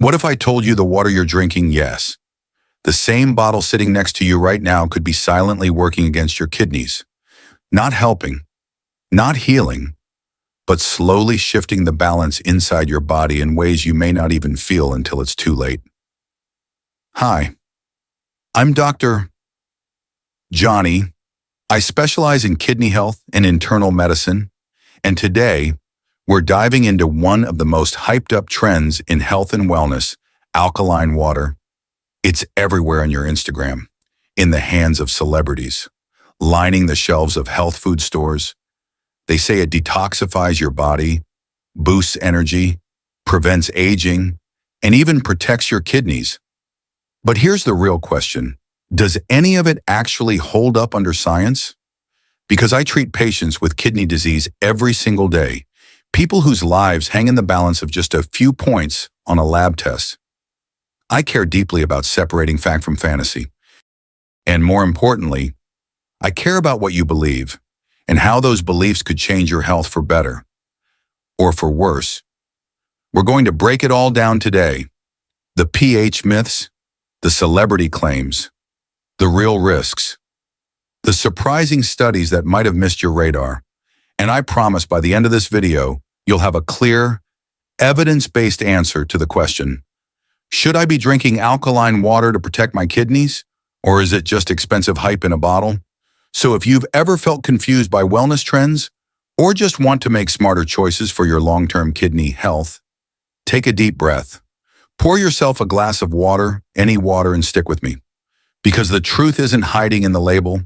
What if I told you the water you're drinking, yes, the same bottle sitting next to you right now could be silently working against your kidneys, not helping, not healing, but slowly shifting the balance inside your body in ways you may not even feel until it's too late. Hi, I'm Dr. Johnny. I specialize in kidney health and internal medicine, and today we're diving into one of the most hyped up trends in health and wellness, alkaline water. It's everywhere on your Instagram, in the hands of celebrities, lining the shelves of health food stores. They say it detoxifies your body, boosts energy, prevents aging, and even protects your kidneys. But here's the real question. Does any of it actually hold up under science? Because I treat patients with kidney disease every single day, people whose lives hang in the balance of just a few points on a lab test. I care deeply about separating fact from fantasy. And more importantly, I care about what you believe and how those beliefs could change your health for better or for worse. We're going to break it all down today. The pH myths, the celebrity claims, the real risks, the surprising studies that might have missed your radar. And I promise by the end of this video, you'll have a clear, evidence-based answer to the question, should I be drinking alkaline water to protect my kidneys, or is it just expensive hype in a bottle? So if you've ever felt confused by wellness trends, or just want to make smarter choices for your long-term kidney health, take a deep breath. Pour yourself a glass of water, any water, and stick with me. Because the truth isn't hiding in the label,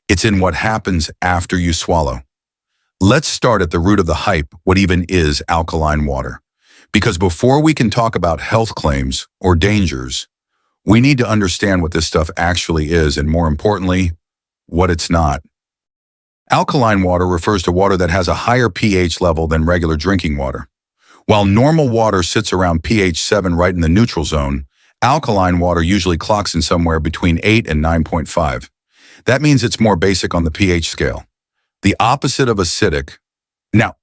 it's in what happens after you swallow. Let's start at the root of the hype, what even is alkaline water? Because before we can talk about health claims or dangers, we need to understand what this stuff actually is and, more importantly, what it's not. Alkaline water refers to water that has a higher pH level than regular drinking water. While normal water sits around pH 7 right in the neutral zone, alkaline water usually clocks in somewhere between 8 and 9.5. That means it's more basic on the pH scale, the opposite of acidic. Now,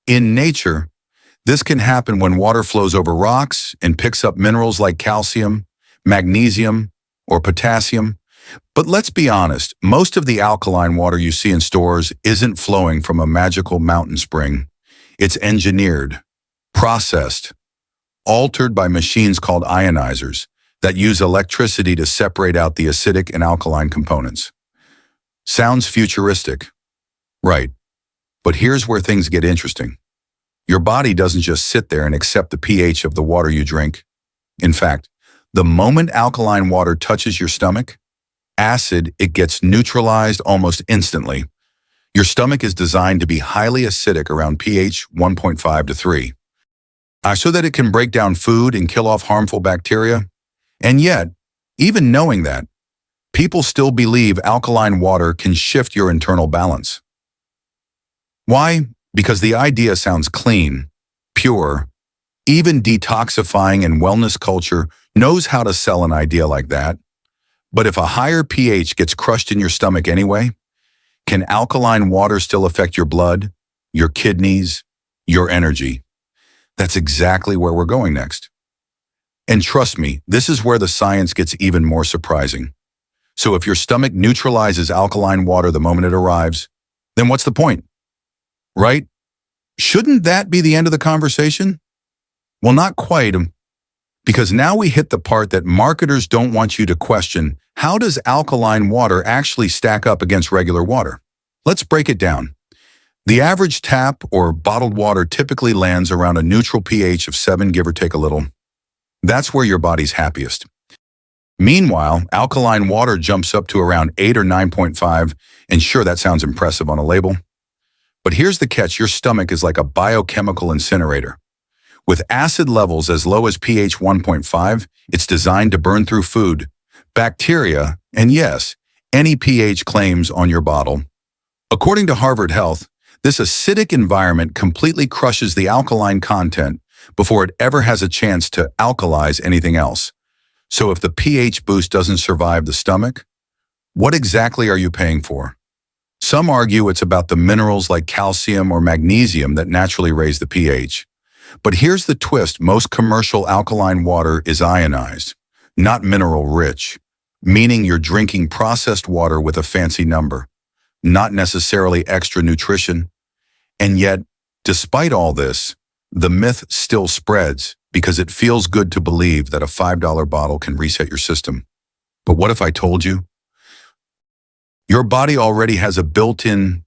in nature, this can happen when water flows over rocks and picks up minerals like calcium, magnesium, or potassium. But let's be honest, most of the alkaline water you see in stores isn't flowing from a magical mountain spring. It's engineered, processed, altered by machines called ionizers that use electricity to separate out the acidic and alkaline components. Sounds futuristic, right? But here's where things get interesting. Your body doesn't just sit there and accept the pH of the water you drink. In fact, the moment alkaline water touches your stomach, it gets neutralized almost instantly. Your stomach is designed to be highly acidic around pH 1.5 to 3. So that it can break down food and kill off harmful bacteria. And yet, even knowing that, people still believe alkaline water can shift your internal balance. Why? Because the idea sounds clean, pure, even detoxifying, and wellness culture knows how to sell an idea like that. But if a higher pH gets crushed in your stomach anyway, can alkaline water still affect your blood, your kidneys, your energy? That's exactly where we're going next. And trust me, this is where the science gets even more surprising. So if your stomach neutralizes alkaline water the moment it arrives, then what's the point? Right? Shouldn't that be the end of the conversation? Well, not quite, because now we hit the part that marketers don't want you to question. How does alkaline water actually stack up against regular water? Let's break it down. The average tap or bottled water typically lands around a neutral pH of 7, give or take a little. That's where your body's happiest. Meanwhile, alkaline water jumps up to around 8 or 9.5, and sure, that sounds impressive on a label. But here's the catch, your stomach is like a biochemical incinerator. With acid levels as low as pH 1.5, it's designed to burn through food, bacteria, and yes, any pH claims on your bottle. According to Harvard Health, this acidic environment completely crushes the alkaline content before it ever has a chance to alkalize anything else. So if the pH boost doesn't survive the stomach, what exactly are you paying for? Some argue it's about the minerals like calcium or magnesium that naturally raise the pH. But here's the twist. Most commercial alkaline water is ionized, not mineral-rich, meaning you're drinking processed water with a fancy number, not necessarily extra nutrition. And yet, despite all this, the myth still spreads because it feels good to believe that a $5 bottle can reset your system. But what if I told you? Your body already has a built-in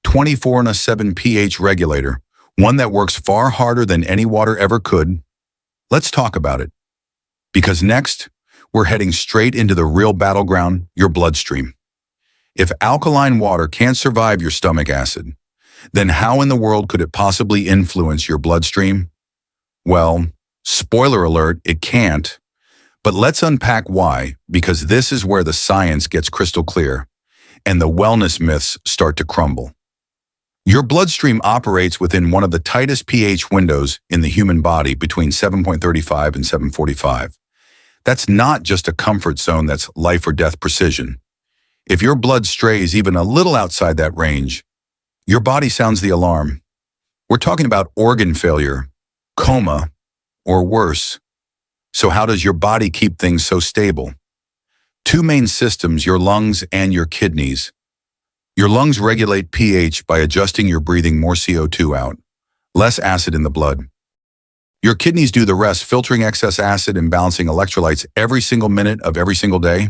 24/7 pH regulator, one that works far harder than any water ever could. Let's talk about it. Because next, we're heading straight into the real battleground, your bloodstream. If alkaline water can't survive your stomach acid, then how in the world could it possibly influence your bloodstream? Well, spoiler alert, it can't. But let's unpack why, because this is where the science gets crystal clear and the wellness myths start to crumble. Your bloodstream operates within one of the tightest pH windows in the human body between 7.35 and 7.45. That's not just a comfort zone, that's life or death precision. If your blood strays even a little outside that range, your body sounds the alarm. We're talking about organ failure, coma, or worse. So how does your body keep things so stable? Two main systems, your lungs and your kidneys. Your lungs regulate pH by adjusting your breathing more CO2 out, less acid in the blood. Your kidneys do the rest, filtering excess acid and balancing electrolytes every single minute of every single day.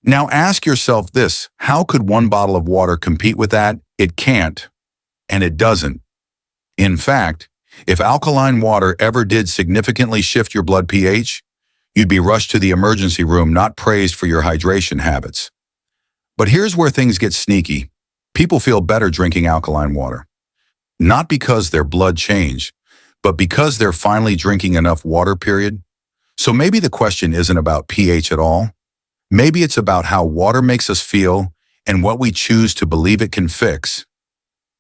Now ask yourself this, how could one bottle of water compete with that? It can't, and it doesn't. In fact, if alkaline water ever did significantly shift your blood pH, you'd be rushed to the emergency room, not praised for your hydration habits. But here's where things get sneaky. People feel better drinking alkaline water. Not because their blood changed, but because they're finally drinking enough water, period. So maybe the question isn't about pH at all. Maybe it's about how water makes us feel and what we choose to believe it can fix.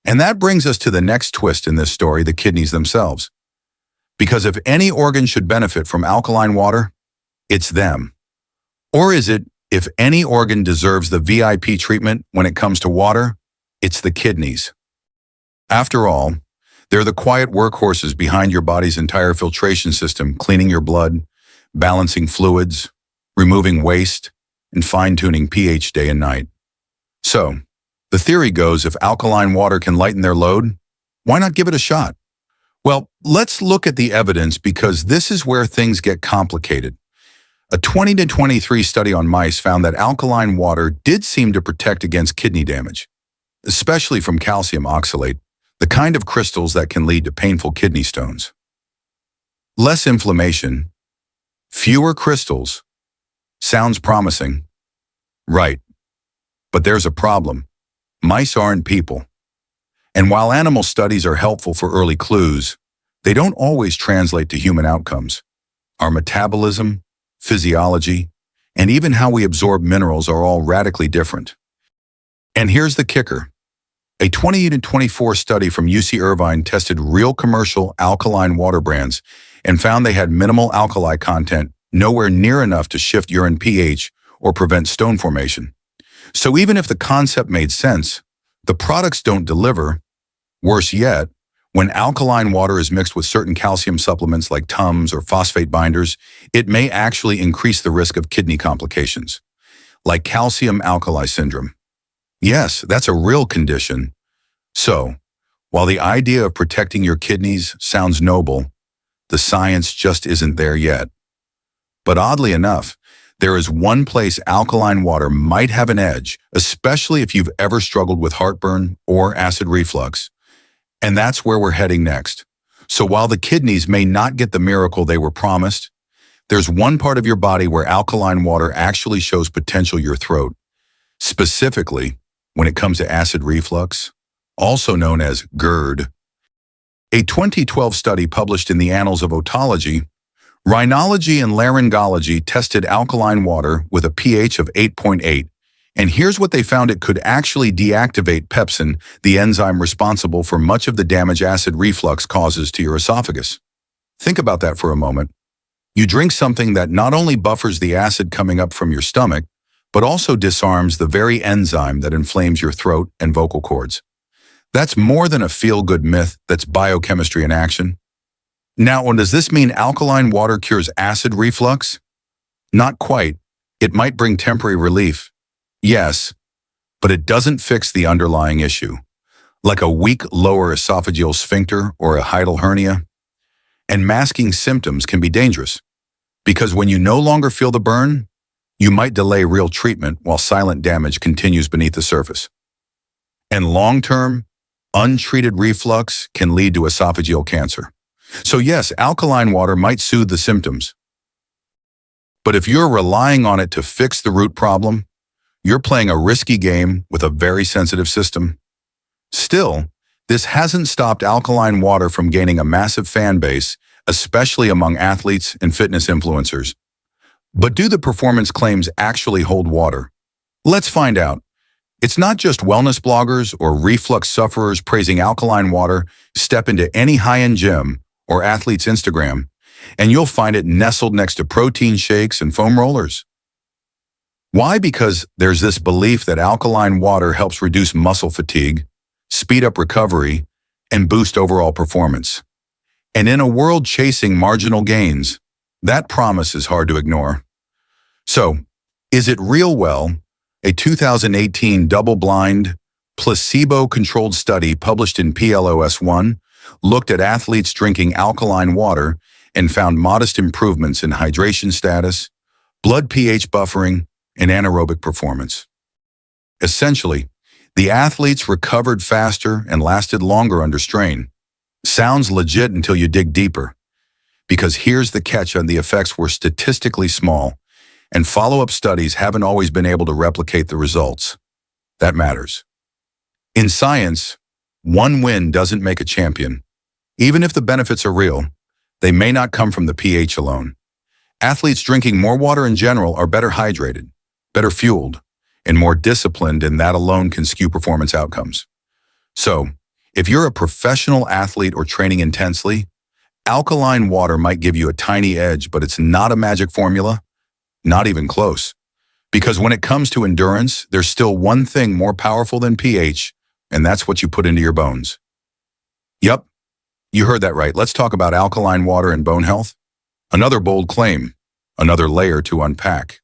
And that brings us to the next twist in this story, the kidneys themselves. Because if any organ should benefit from alkaline water, it's them. Or is it, if any organ deserves the VIP treatment when it comes to water, it's the kidneys. After all, they're the quiet workhorses behind your body's entire filtration system, cleaning your blood, balancing fluids, removing waste, and fine-tuning pH day and night. So, the theory goes, if alkaline water can lighten their load, why not give it a shot? Well, let's look at the evidence, because this is where things get complicated. A 2023 study on mice found that alkaline water did seem to protect against kidney damage, especially from calcium oxalate, the kind of crystals that can lead to painful kidney stones. Less inflammation, fewer crystals. Sounds promising. Right. But there's a problem. Mice aren't people. And while animal studies are helpful for early clues, they don't always translate to human outcomes. Our metabolism, physiology, and even how we absorb minerals are all radically different. And here's the kicker. A 2024 study from UC Irvine tested real commercial alkaline water brands and found they had minimal alkali content, nowhere near enough to shift urine pH or prevent stone formation. So even if the concept made sense, the products don't deliver. Worse yet, when alkaline water is mixed with certain calcium supplements like Tums or phosphate binders, it may actually increase the risk of kidney complications, like calcium alkali syndrome. Yes, that's a real condition. So, while the idea of protecting your kidneys sounds noble, the science just isn't there yet. But oddly enough, there is one place alkaline water might have an edge, especially if you've ever struggled with heartburn or acid reflux. And that's where we're heading next. So while the kidneys may not get the miracle they were promised, there's one part of your body where alkaline water actually shows potential, your throat. Specifically, when it comes to acid reflux, also known as GERD. A 2012 study published in the Annals of Otology, Rhinology and Laryngology tested alkaline water with a pH of 8.8, and here's what they found: it could actually deactivate pepsin, the enzyme responsible for much of the damage acid reflux causes to your esophagus. Think about that for a moment. You drink something that not only buffers the acid coming up from your stomach, but also disarms the very enzyme that inflames your throat and vocal cords. That's more than a feel-good myth, that's biochemistry in action. Now, does this mean alkaline water cures acid reflux? Not quite. It might bring temporary relief. Yes, but it doesn't fix the underlying issue, like a weak lower esophageal sphincter or a hiatal hernia. And masking symptoms can be dangerous, because when you no longer feel the burn, you might delay real treatment while silent damage continues beneath the surface. And long-term, untreated reflux can lead to esophageal cancer. So yes, alkaline water might soothe the symptoms, but if you're relying on it to fix the root problem, you're playing a risky game with a very sensitive system. Still, this hasn't stopped alkaline water from gaining a massive fan base, especially among athletes and fitness influencers. But do the performance claims actually hold water? Let's find out. It's not just wellness bloggers or reflux sufferers praising alkaline water. Step into any high-end gym or athlete's Instagram, and you'll find it nestled next to protein shakes and foam rollers. Why? Because there's this belief that alkaline water helps reduce muscle fatigue, speed up recovery, and boost overall performance. And in a world chasing marginal gains, that promise is hard to ignore. So, is it real? Well, a 2018 double-blind, placebo-controlled study published in PLOS1 looked at athletes drinking alkaline water and found modest improvements in hydration status, blood pH buffering, and anaerobic performance. Essentially, the athletes recovered faster and lasted longer under strain. Sounds legit until you dig deeper. Because here's the catch: on the effects were statistically small, and follow-up studies haven't always been able to replicate the results. That matters. In science, one win doesn't make a champion. Even if the benefits are real, they may not come from the pH alone. Athletes drinking more water in general are better hydrated, better fueled, and more disciplined, and that alone can skew performance outcomes. So, if you're a professional athlete or training intensely, alkaline water might give you a tiny edge, but it's not a magic formula, not even close. Because when it comes to endurance, there's still one thing more powerful than pH, and that's what you put into your bones. Yup, you heard that right. Let's talk about alkaline water and bone health. Another bold claim, another layer to unpack.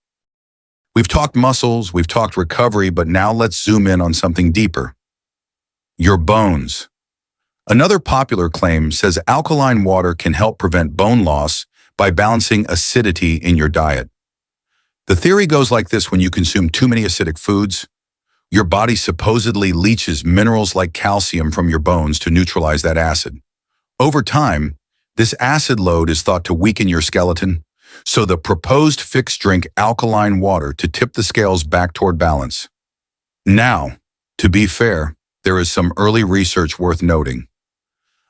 We've talked muscles, we've talked recovery, but now let's zoom in on something deeper. Your bones. Another popular claim says alkaline water can help prevent bone loss by balancing acidity in your diet. The theory goes like this: when you consume too many acidic foods, your body supposedly leaches minerals like calcium from your bones to neutralize that acid. Over time, this acid load is thought to weaken your skeleton, so the proposed fix: drink alkaline water to tip the scales back toward balance. Now, to be fair, there is some early research worth noting.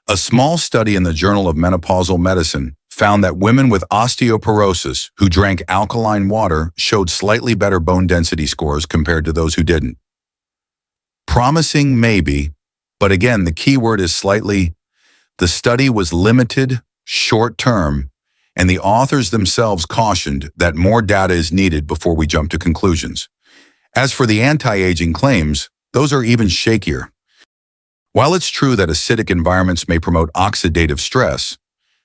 A small study in the Journal of Menopausal Medicine found that women with osteoporosis who drank alkaline water showed slightly better bone density scores compared to those who didn't. Promising, maybe, but again, the key word is slightly. The study was limited, short-term, and the authors themselves cautioned that more data is needed before we jump to conclusions. As for the anti-aging claims, those are even shakier. While it's true that acidic environments may promote oxidative stress,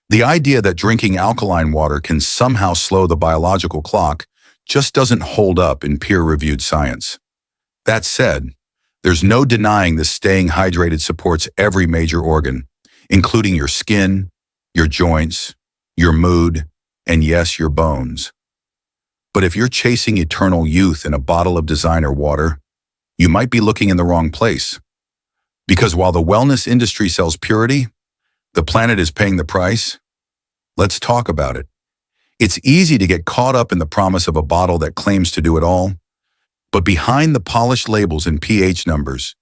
the idea that drinking alkaline water can somehow slow the biological clock just doesn't hold up in peer-reviewed science. That said, there's no denying that staying hydrated supports every major organ, including your skin, your joints, your mood, and yes, your bones. But if you're chasing eternal youth in a bottle of designer water, you might be looking in the wrong place. Because while the wellness industry sells purity, the planet is paying the price. Let's talk about it. It's easy to get caught up in the promise of a bottle that claims to do it all, but behind the polished labels and pH numbers,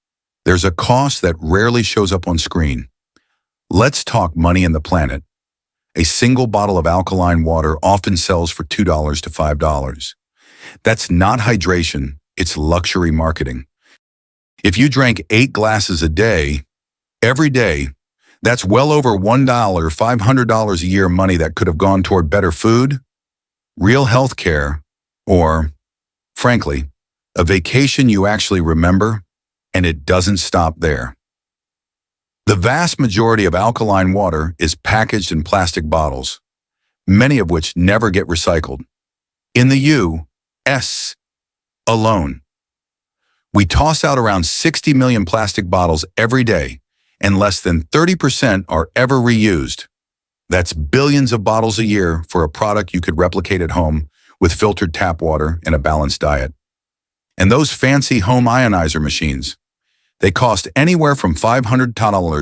there's a cost that rarely shows up on screen. Let's talk money and the planet. A single bottle of alkaline water often sells for $2 to $5. That's not hydration, it's luxury marketing. If you drank 8 glasses a day, every day, that's well over $1, $500 a year money that could have gone toward better food, real health care, or, frankly, a vacation you actually remember, and it doesn't stop there. The vast majority of alkaline water is packaged in plastic bottles, many of which never get recycled. In the U.S. alone, we toss out around 60 million plastic bottles every day, and less than 30% are ever reused. That's billions of bottles a year for a product you could replicate at home with filtered tap water and a balanced diet. And those fancy home ionizer machines, they cost anywhere from $500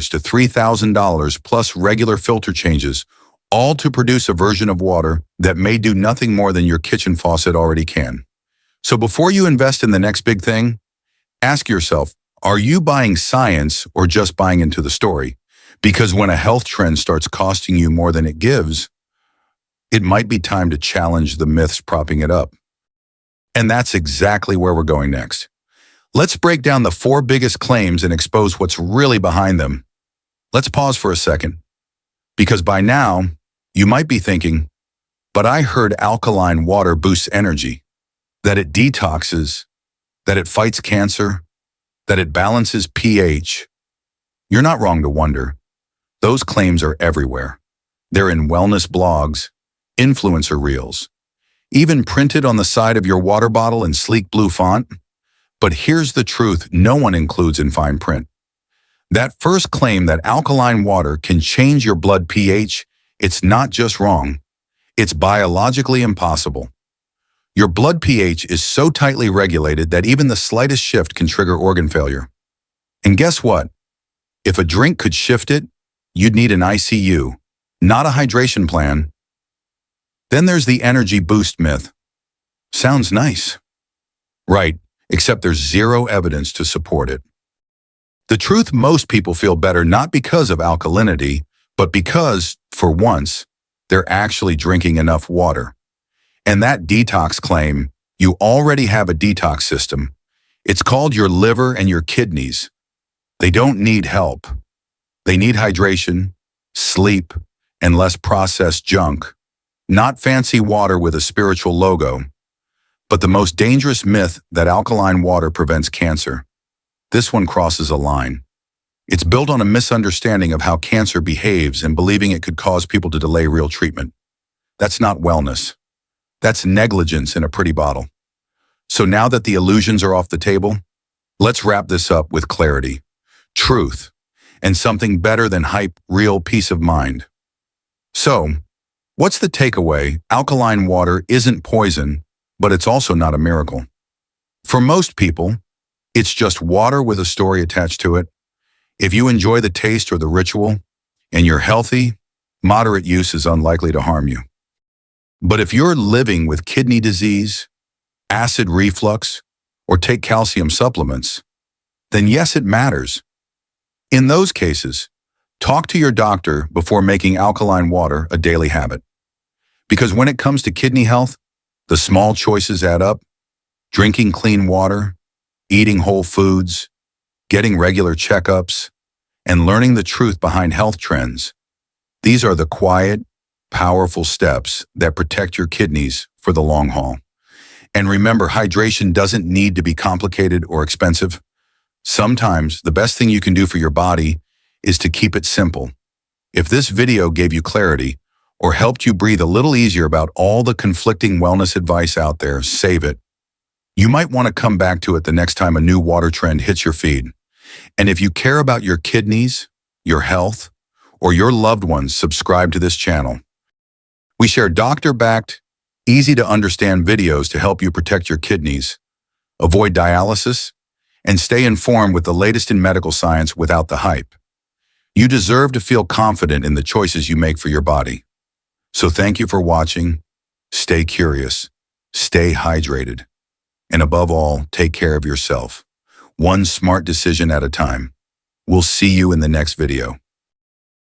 to $3,000 plus regular filter changes, all to produce a version of water that may do nothing more than your kitchen faucet already can. So before you invest in the next big thing, ask yourself, are you buying science or just buying into the story? Because when a health trend starts costing you more than it gives, it might be time to challenge the myths propping it up. And that's exactly where we're going next. Let's break down the 4 biggest claims and expose what's really behind them. Let's pause for a second, because by now, you might be thinking, but I heard alkaline water boosts energy, that it detoxes, that it fights cancer, that it balances pH. You're not wrong to wonder. Those claims are everywhere. They're in wellness blogs, influencer reels, even printed on the side of your water bottle in sleek blue font. But here's the truth no one includes in fine print. That first claim that alkaline water can change your blood pH, it's not just wrong, it's biologically impossible. Your blood pH is so tightly regulated that even the slightest shift can trigger organ failure. And guess what? If a drink could shift it, you'd need an ICU, not a hydration plan. Then there's the energy boost myth. Sounds nice. Right, except there's zero evidence to support it. The truth, most people feel better not because of alkalinity, but because, for once, they're actually drinking enough water. And that detox claim, you already have a detox system. It's called your liver and your kidneys. They don't need help. They need hydration, sleep, and less processed junk. Not fancy water with a spiritual logo. But the most dangerous myth, that alkaline water prevents cancer. This one crosses a line. It's built on a misunderstanding of how cancer behaves and believing it could cause people to delay real treatment. That's not wellness. That's negligence in a pretty bottle. So now that the illusions are off the table, let's wrap this up with clarity, truth, and something better than hype, real peace of mind. So, what's the takeaway? Alkaline water isn't poison, but it's also not a miracle. For most people, it's just water with a story attached to it. If you enjoy the taste or the ritual, and you're healthy, moderate use is unlikely to harm you. But if you're living with kidney disease, acid reflux, or take calcium supplements, then yes, it matters. In those cases, talk to your doctor before making alkaline water a daily habit. Because when it comes to kidney health, the small choices add up. Drinking clean water, eating whole foods, getting regular checkups, and learning the truth behind health trends. These are the quiet, powerful steps that protect your kidneys for the long haul. And remember, hydration doesn't need to be complicated or expensive. Sometimes the best thing you can do for your body is to keep it simple. If this video gave you clarity or helped you breathe a little easier about all the conflicting wellness advice out there, save it. You might want to come back to it the next time a new water trend hits your feed. And if you care about your kidneys, your health, or your loved ones, subscribe to this channel. We share doctor-backed, easy-to-understand videos to help you protect your kidneys, avoid dialysis, and stay informed with the latest in medical science without the hype. You deserve to feel confident in the choices you make for your body. So thank you for watching. Stay curious, stay hydrated, and above all, take care of yourself. One smart decision at a time. We'll see you in the next video.